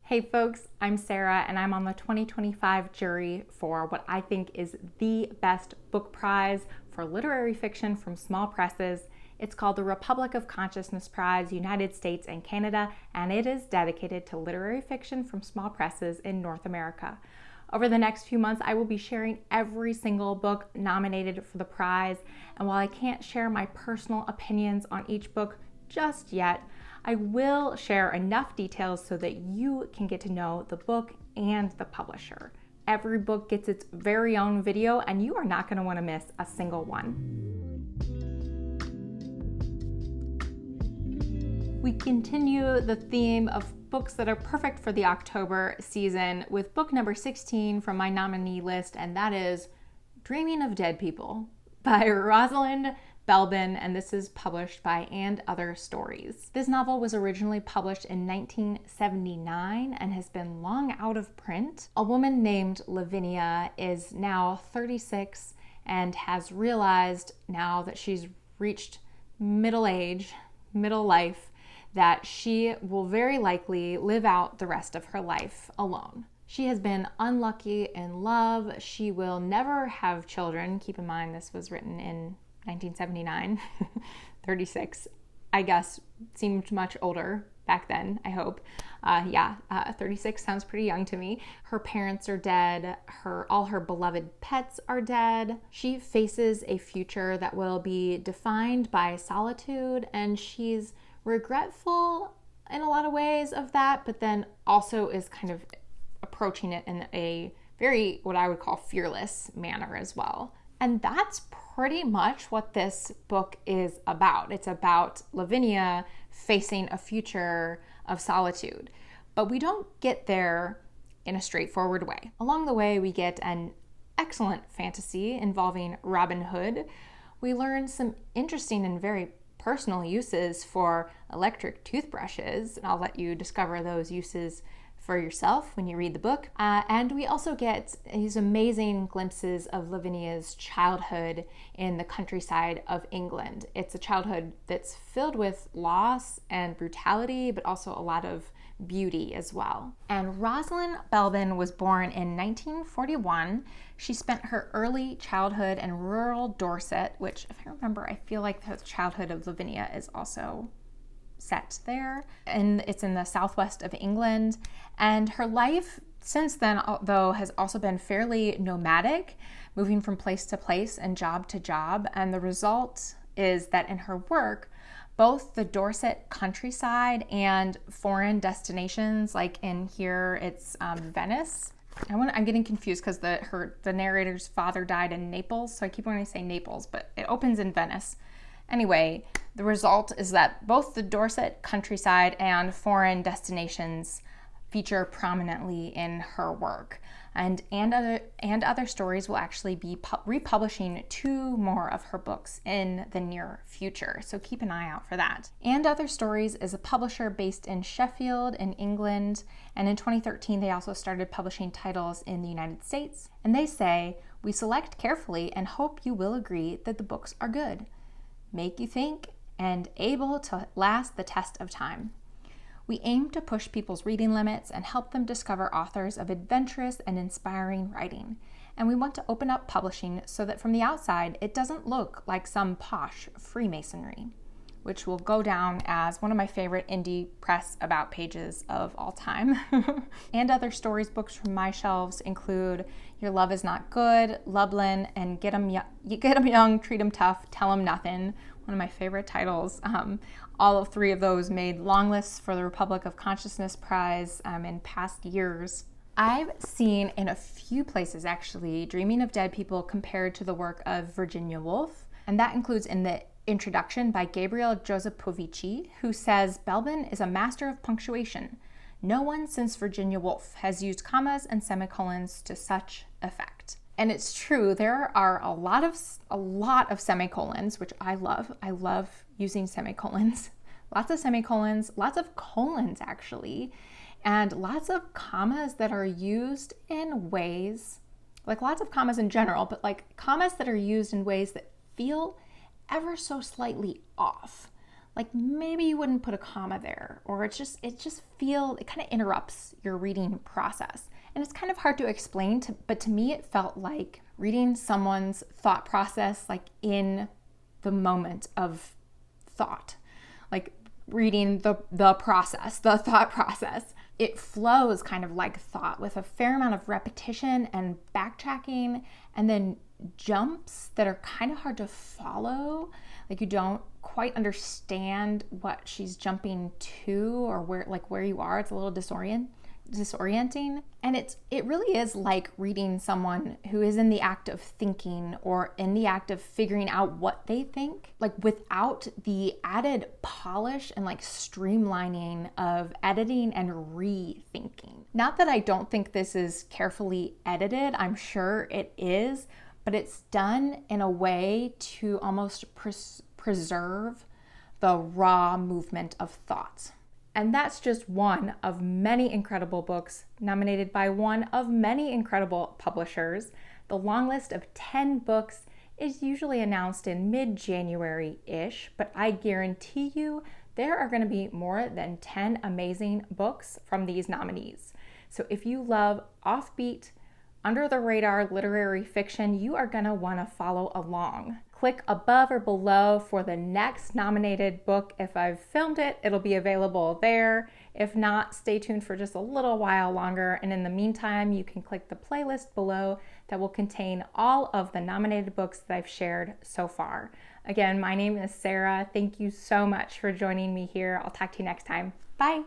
Hey folks, I'm Sarah and I'm on the 2025 jury for what I think is the best book prize for literary fiction from small presses. It's called the Republic of Consciousness Prize, United States and Canada, and it is dedicated to literary fiction from small presses in North America. Over the next few months, I will be sharing every single book nominated for the prize, and while I can't share my personal opinions on each book just yet, I will share enough details so that you can get to know the book and the publisher. Every book gets its very own video, and you are not going to want to miss a single one. We continue the theme of books that are perfect for the October season with book number 16 from my nominee list, and that is Dreaming of Dead People by Rosalind Belben, and this is published by And Other Stories. This novel was originally published in 1979 and has been long out of print. A woman named Lavinia is now 36 and has realized now that she's reached middle life, that she will very likely live out the rest of her life alone. She has been unlucky in love. She will never have children. Keep in mind, this was written in 1979. 36, I guess, seemed much older back then, I hope. 36 sounds pretty young to me. Her parents are dead. All her beloved pets are dead. She faces a future that will be defined by solitude, and she's regretful in a lot of ways of that, but then also is kind of approaching it in a very, what I would call, fearless manner as well. And that's pretty much what this book is about. It's about Lavinia facing a future of solitude. But we don't get there in a straightforward way. Along the way, we get an excellent fantasy involving Robin Hood. We learn some interesting and very personal uses for electric toothbrushes, and I'll let you discover those uses for yourself when you read the book. And we also get these amazing glimpses of Lavinia's childhood in the countryside of England. It's a childhood that's filled with loss and brutality, but also a lot of beauty as well. And Rosalind Belben was born in 1941. She spent her early childhood in rural Dorset, which, if I remember, I feel like the childhood of Lavinia is also set there, and it's in the southwest of England. And her life since then, though, has also been fairly nomadic, moving from place to place and job to job. And the result is that in her work, both the Dorset countryside and foreign destinations, like in here it's Venice. I'm getting confused because the narrator's father died in Naples, so I keep wanting to say Naples, but it opens in Venice. Anyway, the result is that both the Dorset countryside and foreign destinations feature prominently in her work. And Other Stories will actually be republishing 2 more of her books in the near future, so keep an eye out for that. And Other Stories is a publisher based in Sheffield in England, and in 2013 they also started publishing titles in the United States. And they say, "We select carefully and hope you will agree that the books are good, make you think, and able to last the test of time. We aim to push people's reading limits and help them discover authors of adventurous and inspiring writing. And we want to open up publishing so that from the outside, it doesn't look like some posh Freemasonry," which will go down as one of my favorite indie press about pages of all time. And Other Stories books from my shelves include Your Love Is Not Good, Lublin, and Get 'em Young, Treat 'em Tough, Tell 'em Nothing, one of my favorite titles. All 3 of those made long lists for the Republic of Consciousness Prize in past years. I've seen in a few places, actually, Dreaming of Dead People compared to the work of Virginia Woolf, and that includes in the introduction by Gabriel Josepovici, who says Belben is a master of punctuation. No one since Virginia Woolf has used commas and semicolons to such effect. And it's true, there are a lot of semicolons, which I love. I love using semicolons. Lots of semicolons, lots of colons actually, and lots of commas that are used in ways, like lots of commas in general, but like commas that are used in ways that feel ever so slightly off. like maybe you wouldn't put a comma there, or it kind of interrupts your reading process. And it's kind of hard to explain, but to me it felt like reading someone's thought process, like in the moment of thought, like reading the thought process. It flows kind of like thought, with a fair amount of repetition and backtracking, and then jumps that are kind of hard to follow. Like you don't quite understand what she's jumping to, or where you are. It's a little disorienting. And it really is like reading someone who is in the act of thinking, or in the act of figuring out what they think, like without the added polish and like streamlining of editing and rethinking. Not that I don't think this is carefully edited, I'm sure it is, but it's done in a way to almost preserve the raw movement of thoughts. And that's just one of many incredible books nominated by one of many incredible publishers. The long list of 10 books is usually announced in mid-January-ish, but I guarantee you there are going to be more than 10 amazing books from these nominees. So if you love offbeat, under-the-radar literary fiction, you are going to want to follow along. Click above or below for the next nominated book. If I've filmed it, it'll be available there. If not, stay tuned for just a little while longer. And in the meantime, you can click the playlist below that will contain all of the nominated books that I've shared so far. Again, my name is Sarah. Thank you so much for joining me here. I'll talk to you next time. Bye.